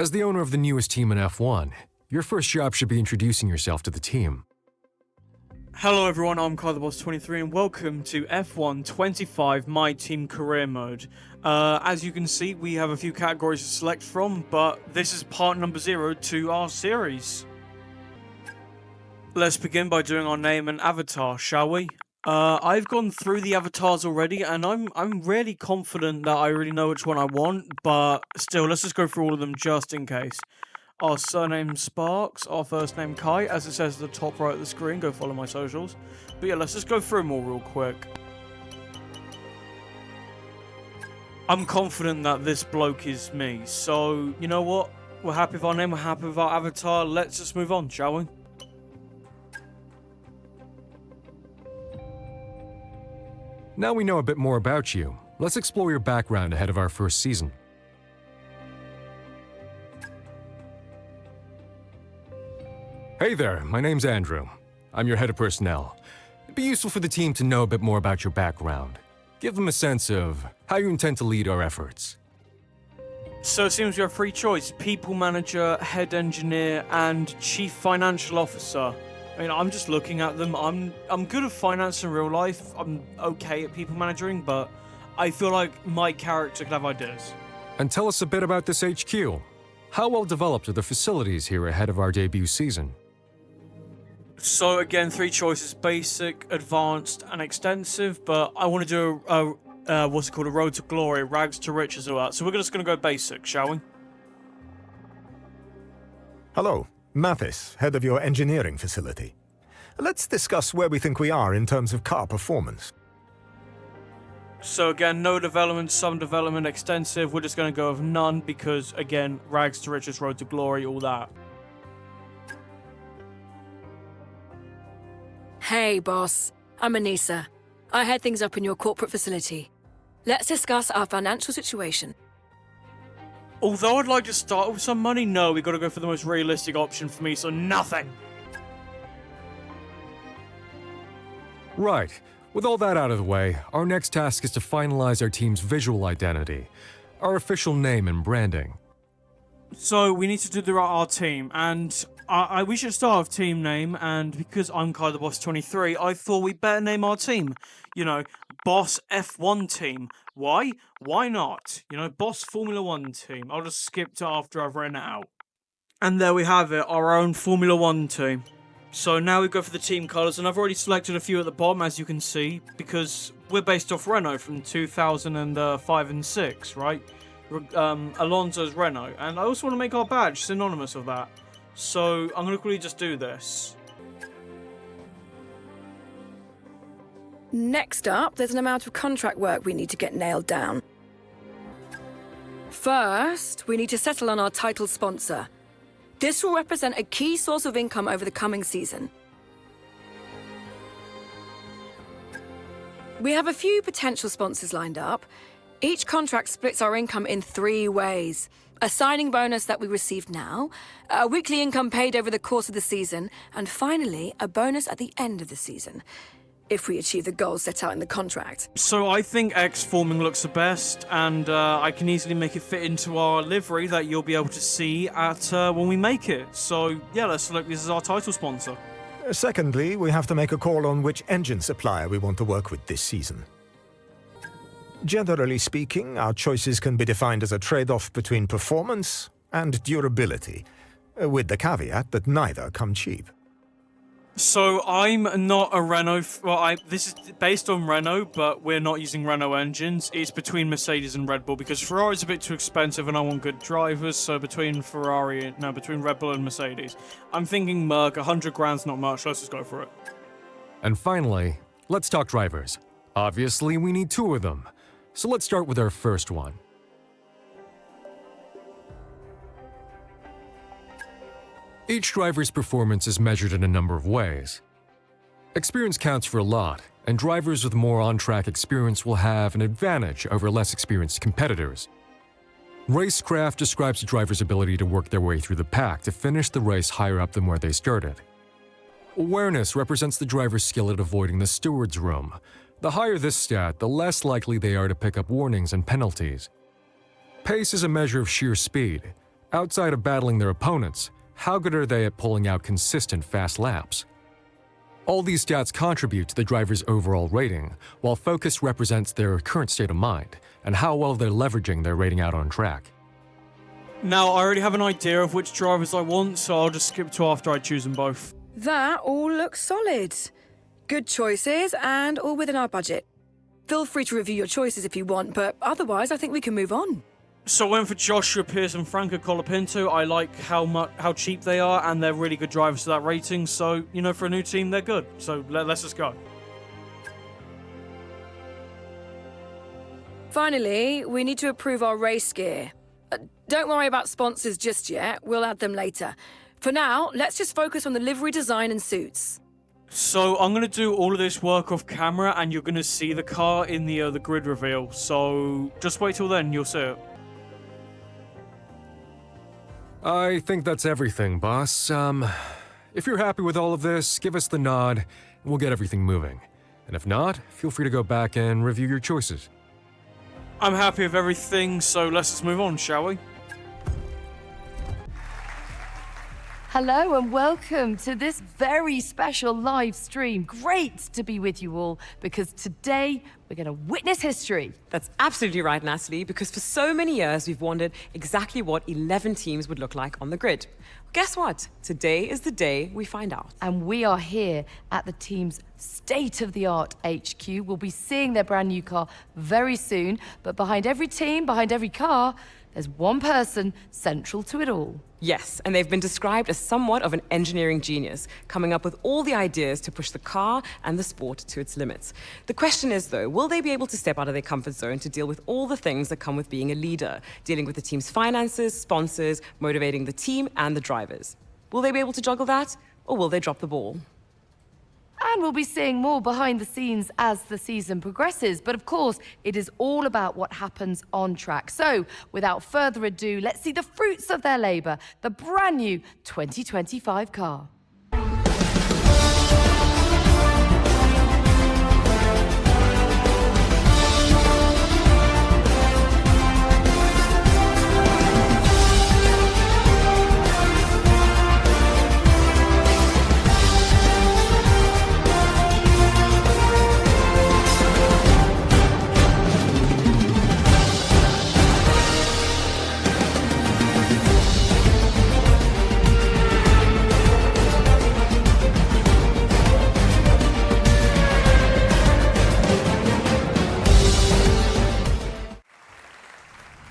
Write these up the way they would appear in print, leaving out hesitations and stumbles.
As the owner of the newest team in F1, your first job should be introducing yourself to the team. Hello everyone, I'm KaiTheBoss23 and welcome to F1 25 My Team Career Mode. As you can see, we have a few categories to select from, but this is part number 0 to our series. Let's begin by doing our name and avatar, shall we? I've gone through the avatars already, and I'm really confident that I already know which one I want, but still, let's just go through all of them just in case. Our surname Sparks, our first name Kai, as it says at the top right of the screen. Go follow my socials. But yeah, let's just go through them all real quick. I'm confident that this bloke is me, so you know what? We're happy with our name, we're happy with our avatar. Let's just move on, shall we? Now we know a bit more about you. Let's explore your background ahead of our first season. Hey there, my name's Andrew. I'm your head of personnel. It'd be useful for the team to know a bit more about your background. Give them a sense of how you intend to lead our efforts. So it seems we have free choice: people manager, head engineer, and chief financial officer. I mean, I'm just looking at them. I'm good at finance in real life. I'm okay at people managing, but I feel like my character could have ideas. And tell us a bit about this HQ. How well developed are the facilities here ahead of our debut season? So again, 3 choices: basic, advanced, and extensive. But I want to do a what's it called? A road to glory, rags to riches, all that. So we're just going to go basic, shall we? Hello, Mathis, head of your engineering facility. Let's discuss where we think we are in terms of car performance. So again, no development, some development, extensive. We're just going to go with none because, again, rags to riches, road to glory, all that. Hey, boss. I'm Anissa. I head things up in your corporate facility. Let's discuss our financial situation. Although I'd like to start with some money, no, we got to go for the most realistic option for me, so nothing. Right. With all that out of the way, our next task is to finalize our team's visual identity, our official name and branding. So we need to do our team, and we should start with team name, and because I'm KaiTheBoss23, I thought we better name our team. You know, Boss F1 team. Why? Why not? You know, Boss Formula 1 team. I'll just skip to after I've written it out. And there we have it, our own Formula 1 team. So now we go for the team colours, and I've already selected a few at the bottom, as you can see, because we're based off Renault from 2005 and 6, right? Alonso's Renault, and I also want to make our badge synonymous with that. So I'm going to quickly just do this. Next up, there's an amount of contract work we need to get nailed down. First, we need to settle on our title sponsor. This will represent a key source of income over the coming season. We have a few potential sponsors lined up. Each contract splits our income in 3 ways. A signing bonus that we receive now, a weekly income paid over the course of the season, and finally, a bonus at the end of the season, if we achieve the goals set out in the contract. So I think X forming looks the best, and I can easily make it fit into our livery that you'll be able to see at when we make it. So yeah, let's select this as our title sponsor. Secondly, we have to make a call on which engine supplier we want to work with this season. Generally speaking, our choices can be defined as a trade-off between performance and durability, with the caveat that neither come cheap. So I'm not a Renault. Well, this is based on Renault, but we're not using Renault engines. It's between Mercedes and Red Bull because Ferrari's a bit too expensive, and I want good drivers. So between Red Bull and Mercedes, I'm thinking Merc. 100 grand's not much. Let's just go for it. And finally, let's talk drivers. Obviously, we need 2 of them. So let's start with our first one. Each driver's performance is measured in a number of ways. Experience counts for a lot, and drivers with more on-track experience will have an advantage over less experienced competitors. Racecraft describes a driver's ability to work their way through the pack to finish the race higher up than where they started. Awareness represents the driver's skill at avoiding the steward's room. The higher this stat, the less likely they are to pick up warnings and penalties. Pace is a measure of sheer speed. Outside of battling their opponents, how good are they at pulling out consistent fast laps? All these stats contribute to the driver's overall rating, while focus represents their current state of mind and how well they're leveraging their rating out on track. Now, I already have an idea of which drivers I want, so I'll just skip to after I choose them both. That all looks solid. Good choices and all within our budget. Feel free to review your choices if you want, but otherwise I think we can move on. So I went for Joshua Pierce and Franco Colapinto. I like how cheap they are, and they're really good drivers to that rating. So, you know, for a new team, they're good. So let's just go. Finally, we need to approve our race gear. Don't worry about sponsors just yet. We'll add them later. For now, let's just focus on the livery design and suits. So I'm going to do all of this work off camera, and you're going to see the car in the grid reveal. So just wait till then, you'll see it. I think that's everything, boss. If you're happy with all of this, give us the nod, and we'll get everything moving. And if not, feel free to go back and review your choices. I'm happy with everything, so let's just move on, shall we? Hello and welcome to this very special live stream. Great to be with you all, because today we're going to witness history. That's absolutely right, Natalie, because for so many years we've wondered exactly what 11 teams would look like on the grid. Guess what? Today is the day we find out. And we are here at the team's state-of-the-art HQ. We'll be seeing their brand new car very soon, but behind every team, behind every car, there's one person central to it all. Yes, and they've been described as somewhat of an engineering genius, coming up with all the ideas to push the car and the sport to its limits. The question is, though, will they be able to step out of their comfort zone to deal with all the things that come with being a leader, dealing with the team's finances, sponsors, motivating the team and the drivers? Will they be able to juggle that, or will they drop the ball? And we'll be seeing more behind the scenes as the season progresses. But of course, it is all about what happens on track. So, without further ado, let's see the fruits of their labor, the brand new 2025 car.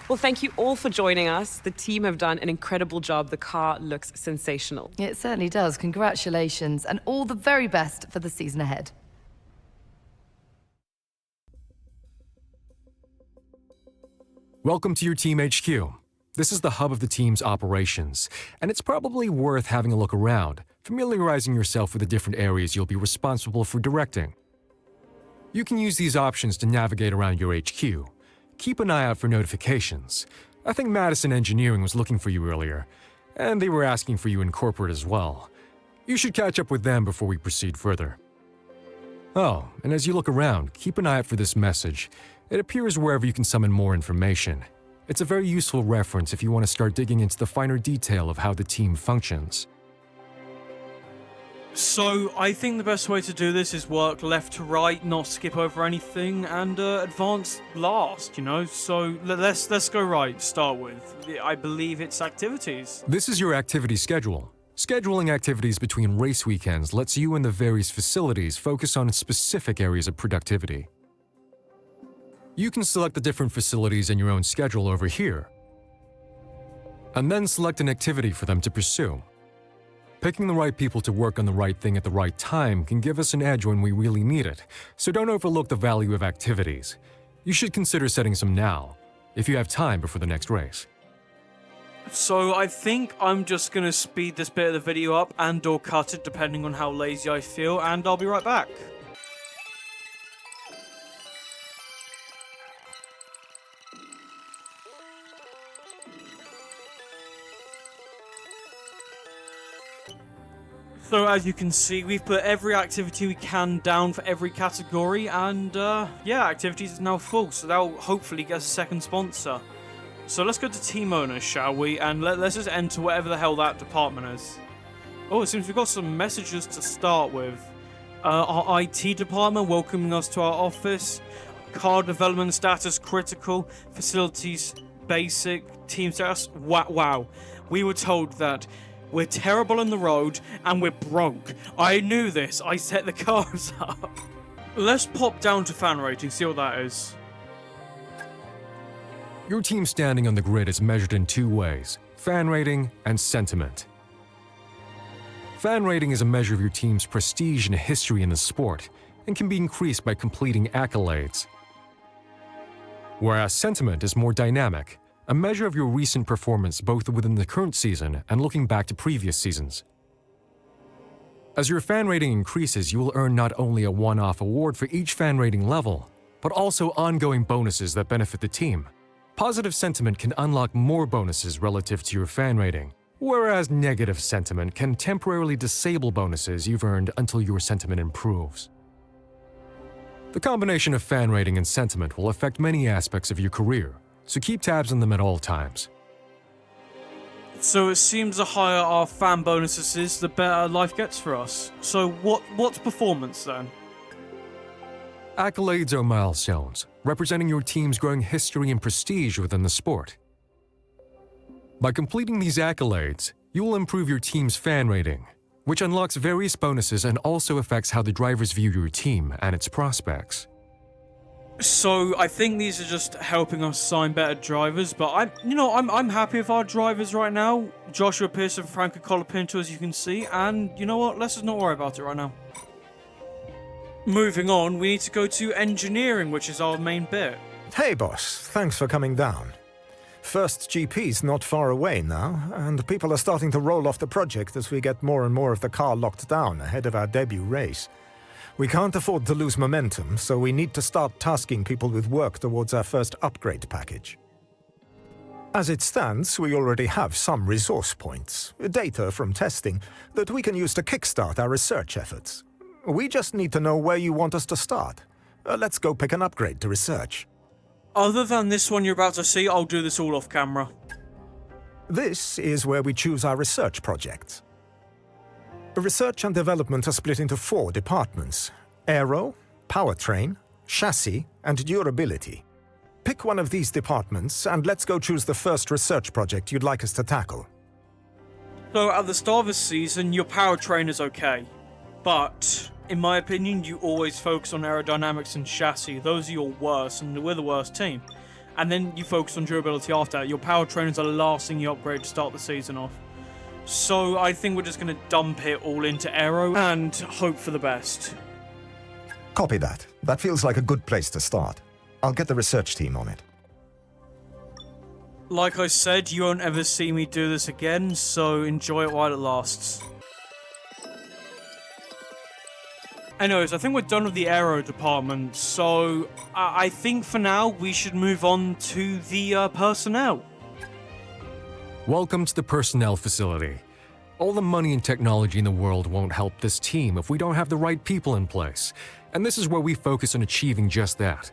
Well, thank you all for joining us. The team have done an incredible job. The car looks sensational. It certainly does. Congratulations, and all the very best for the season ahead. Welcome to your Team HQ. This is the hub of the team's operations, and it's probably worth having a look around, familiarizing yourself with the different areas you'll be responsible for directing. You can use these options to navigate around your HQ. Keep an eye out for notifications. I think Madison Engineering was looking for you earlier, and they were asking for you in corporate as well. You should catch up with them before we proceed further. Oh, and as you look around, keep an eye out for this message. It appears wherever you can summon more information. It's a very useful reference if you want to start digging into the finer detail of how the team functions. So I think the best way to do this is work left to right, not skip over anything, and advance last, you know? So let's go right, start with. I believe it's activities. This is your activity schedule. Scheduling activities between race weekends lets you and the various facilities focus on specific areas of productivity. You can select the different facilities in your own schedule over here, and then select an activity for them to pursue. Picking the right people to work on the right thing at the right time can give us an edge when we really need it, so don't overlook the value of activities. You should consider setting some now, if you have time before the next race. So I think I'm just going to speed this bit of the video up and/or cut it depending on how lazy I feel, and I'll be right back. So as you can see, we've put every activity we can down for every category, and yeah, activities is now full, so that'll hopefully get us a second sponsor. So let's go to team owners, shall we? And let's just enter whatever the hell that department is. Oh, it seems we've got some messages to start with. Our IT department welcoming us to our office. Car development status critical. Facilities basic. Team status. Wow. We were told that we're terrible on the road and we're broke. I knew this. I set the cars up. Let's pop down to fan rating, see what that is. Your team's standing on the grid is measured in two ways: fan rating and sentiment. Fan rating is a measure of your team's prestige and history in the sport and can be increased by completing accolades. Whereas sentiment is more dynamic, a measure of your recent performance both within the current season and looking back to previous seasons. As your fan rating increases, you will earn not only a one-off award for each fan rating level, but also ongoing bonuses that benefit the team. Positive sentiment can unlock more bonuses relative to your fan rating, whereas negative sentiment can temporarily disable bonuses you've earned until your sentiment improves. The combination of fan rating and sentiment will affect many aspects of your career, so keep tabs on them at all times. So it seems the higher our fan bonuses is, the better life gets for us. So what's performance then? Accolades are milestones, representing your team's growing history and prestige within the sport. By completing these accolades, you will improve your team's fan rating, which unlocks various bonuses and also affects how the drivers view your team and its prospects. So I think these are just helping us sign better drivers, but I'm happy with our drivers right now. Joshua Pearson, Franco Colapinto, as you can see, and you know what? Let's just not worry about it right now. Moving on, we need to go to engineering, which is our main bit. Hey boss, thanks for coming down. First GP's not far away now, and people are starting to roll off the project as we get more and more of the car locked down ahead of our debut race. We can't afford to lose momentum, so we need to start tasking people with work towards our first upgrade package. As it stands, we already have some resource points, data from testing, that we can use to kickstart our research efforts. We just need to know where you want us to start. Let's go pick an upgrade to research. Other than this one you're about to see, I'll do this all off camera. This is where we choose our research projects. Research and development are split into 4 departments: aero, powertrain, chassis, and durability. Pick one of these departments and let's go choose the first research project you'd like us to tackle. So at the start of the season, your powertrain is okay. But, in my opinion, you always focus on aerodynamics and chassis. Those are your worst, and we're the worst team. And then you focus on durability after that. Your powertrain is the last thing you upgrade to start the season off. So I think we're just going to dump it all into aero and hope for the best. Copy that. That feels like a good place to start. I'll get the research team on it. Like I said, you won't ever see me do this again, so enjoy it while it lasts. Anyways, I think we're done with the aero department, so I think for now we should move on to the personnel. Welcome to the personnel facility. All the money and technology in the world won't help this team if we don't have the right people in place, and this is where we focus on achieving just that.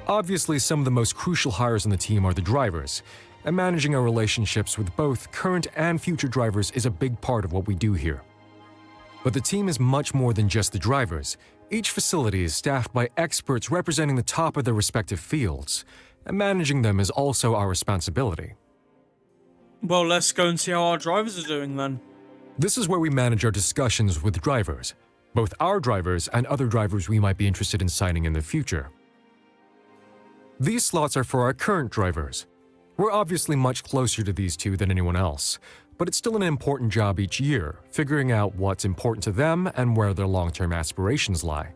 Obviously, some of the most crucial hires on the team are the drivers, and managing our relationships with both current and future drivers is a big part of what we do here. But the team is much more than just the drivers. Each facility is staffed by experts representing the top of their respective fields, and managing them is also our responsibility. Well, let's go and see how our drivers are doing then. This is where we manage our discussions with drivers, both our drivers and other drivers we might be interested in signing in the future. These slots are for our current drivers. We're obviously much closer to these two than anyone else, but it's still an important job each year, figuring out what's important to them and where their long-term aspirations lie.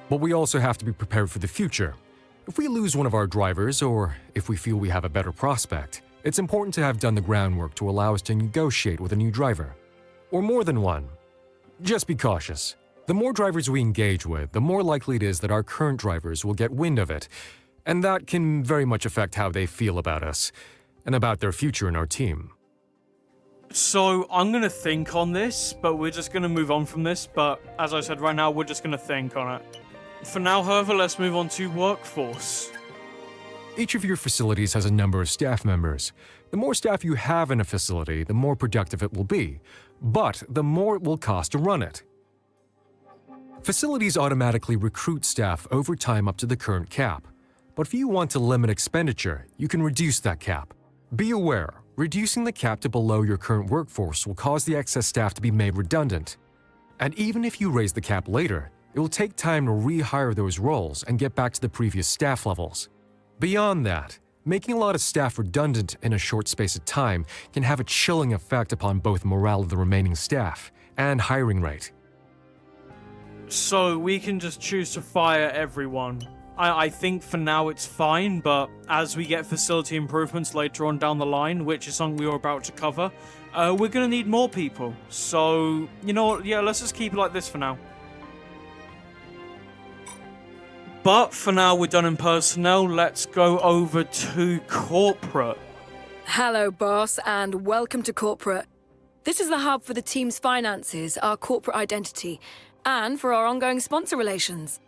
But we also have to be prepared for the future. If we lose one of our drivers, or if we feel we have a better prospect, it's important to have done the groundwork to allow us to negotiate with a new driver. Or more than one. Just be cautious. The more drivers we engage with, the more likely it is that our current drivers will get wind of it, and that can very much affect how they feel about us, and about their future in our team. So, I'm going to think on this, but we're just going to move on from this, but as I said right now, we're just going to think on it. For now, however, let's move on to workforce. Each of your facilities has a number of staff members. The more staff you have in a facility, the more productive it will be, but the more it will cost to run it. Facilities automatically recruit staff over time up to the current cap. But if you want to limit expenditure, you can reduce that cap. Be aware, reducing the cap to below your current workforce will cause the excess staff to be made redundant. And even if you raise the cap later, it will take time to rehire those roles and get back to the previous staff levels. Beyond that, making a lot of staff redundant in a short space of time can have a chilling effect upon both morale of the remaining staff and hiring rate. So we can just choose to fire everyone. I think for now it's fine, but as we get facility improvements later on down the line, which is something we were about to cover, we're going to need more people. So, you know what, yeah, let's just keep it like this for now. But for now, we're done in personnel. Let's go over to corporate. Hello, boss, and welcome to corporate. This is the hub for the team's finances, our corporate identity, and for our ongoing sponsor relations.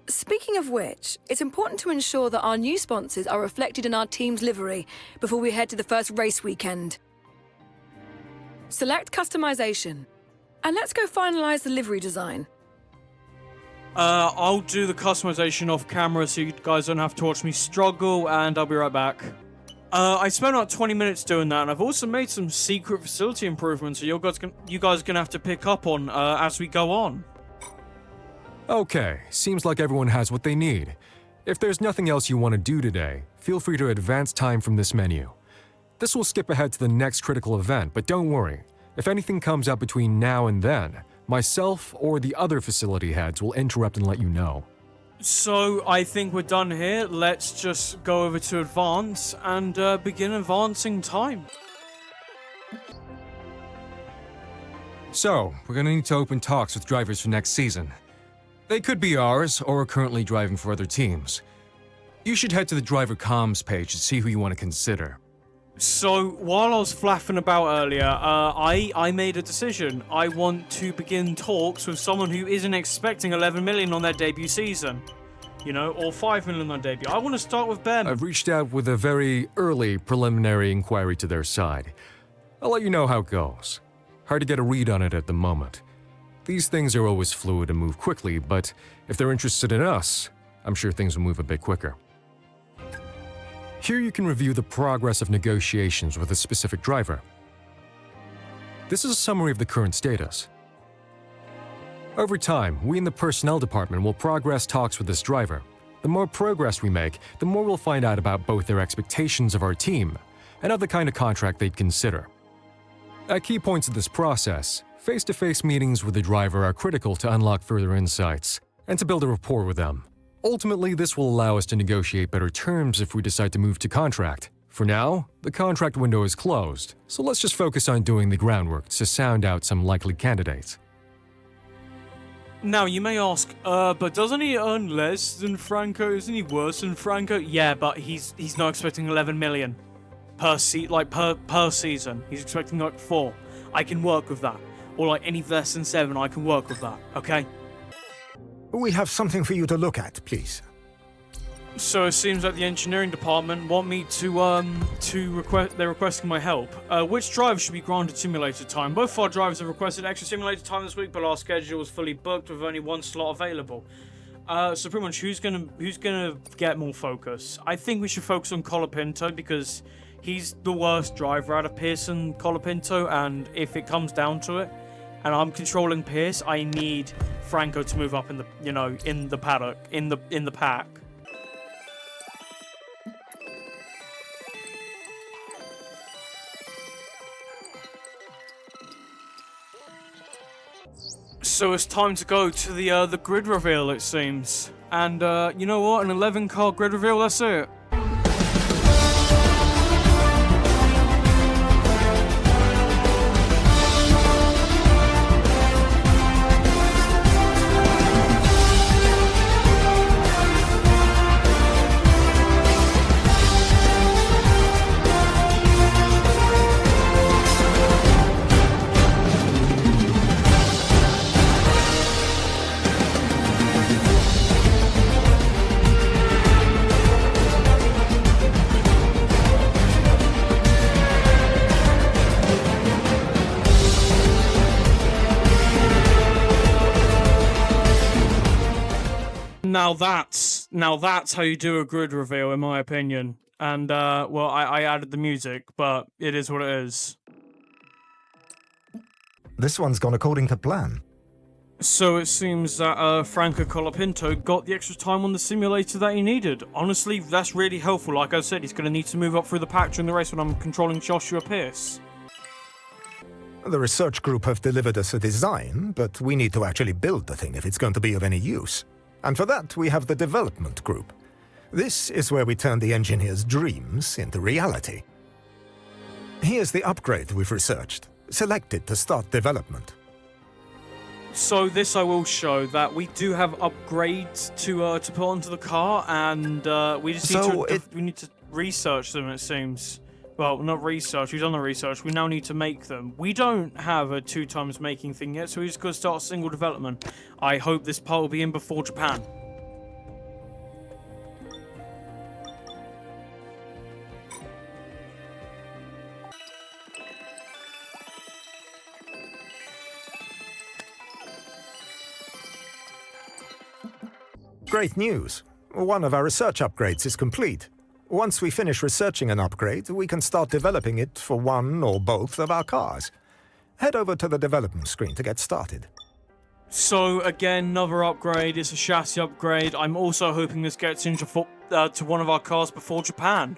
Speaking of which, it's important to ensure that our new sponsors are reflected in our team's livery before we head to the first race weekend. Select customization, and let's go finalize the livery design. I'll do the customization off camera so you guys don't have to watch me struggle, and I'll be right back. I spent about 20 minutes doing that, and I've also made some secret facility improvements that you guys are going to have to pick up on as we go on. Okay, seems like everyone has what they need. If there's nothing else you want to do today, feel free to advance time from this menu. This will skip ahead to the next critical event, but don't worry. If anything comes up between now and then, myself or the other facility heads will interrupt and let you know. So, I think we're done here. Let's just go over to advance and begin advancing time. So, we're going to need to open talks with drivers for next season. They could be ours or are currently driving for other teams. You should head to the driver comms page to see who you want to consider. So, while I was flapping about earlier, I made a decision. I want to begin talks with someone who isn't expecting 11 million on their debut season. You know, or 5 million on debut. I want to start with Ben. I've reached out with a very early preliminary inquiry to their side. I'll let you know how it goes. Hard to get a read on it at the moment. These things are always fluid and move quickly, but if they're interested in us, I'm sure things will move a bit quicker. Here you can review the progress of negotiations with a specific driver. This is a summary of the current status. Over time, we in the personnel department will progress talks with this driver. The more progress we make, the more we'll find out about both their expectations of our team and of the kind of contract they'd consider. At key points of this process, face-to-face meetings with the driver are critical to unlock further insights and to build a rapport with them. Ultimately, this will allow us to negotiate better terms if we decide to move to contract. For now, the contract window is closed, so let's just focus on doing the groundwork to sound out some likely candidates. Now, you may ask, but doesn't he earn less than Franco? Isn't he worse than Franco? Yeah, but he's not expecting 11 million per season. He's expecting like 4. I can work with that. Or like any less than 7, I can work with that, okay? We have something for you to look at, please. So it seems like the engineering department want me they're requesting my help. Which driver should be granted simulator time? Both our drivers have requested extra simulator time this week, but our schedule was fully booked with only 1 slot available. So pretty much who's gonna get more focus? I think we should focus on Colapinto because he's the worst driver out of Pierce and Colapinto, and if it comes down to it, and I'm controlling Pierce, I need Franco to move up in the paddock, in the pack. So it's time to go to the grid reveal, it seems. And you know what? An 11-car grid reveal, that's it. Now that's how you do a grid reveal, in my opinion. And well, I added the music, but it is what it is. This one's gone according to plan. So it seems that Franco Colapinto got the extra time on the simulator that he needed. Honestly, that's really helpful. Like I said, he's going to need to move up through the pack during the race when I'm controlling Joshua Pierce. The research group have delivered us a design, but we need to actually build the thing if it's going to be of any use. And for that, we have the development group. This is where we turn the engineer's dreams into reality. Here's the upgrade we've researched, selected to start development. So this I will show that we do have upgrades to put onto the car, and we just need to research them. It seems. Well, not research. We've done the research. We now need to make them. We don't have a 2 times making thing yet, so we just got to start single development. I hope this part will be in before Japan. Great news! One of our research upgrades is complete. Once we finish researching an upgrade, we can start developing it for one or both of our cars. Head over to the development screen to get started. So again, another upgrade. It's a chassis upgrade. I'm also hoping this gets into to one of our cars before Japan.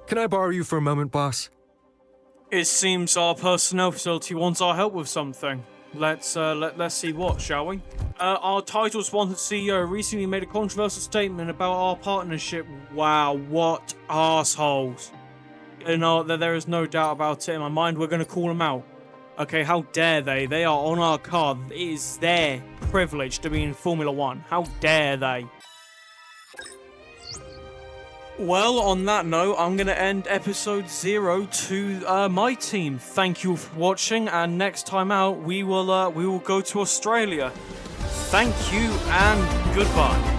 Can I borrow you for a moment, boss? It seems our personnel facility wants our help with something. Let's see what, shall we? Our title-sponsored CEO recently made a controversial statement about our partnership. Wow, what assholes! You know, there is no doubt about it in my mind. We're going to call them out. Okay, how dare they? They are on our car. It is their privilege to be in Formula 1. How dare they? Well, on that note, I'm going to end episode 0 to my team. Thank you for watching, and next time out, we will go to Australia. Thank you, and goodbye.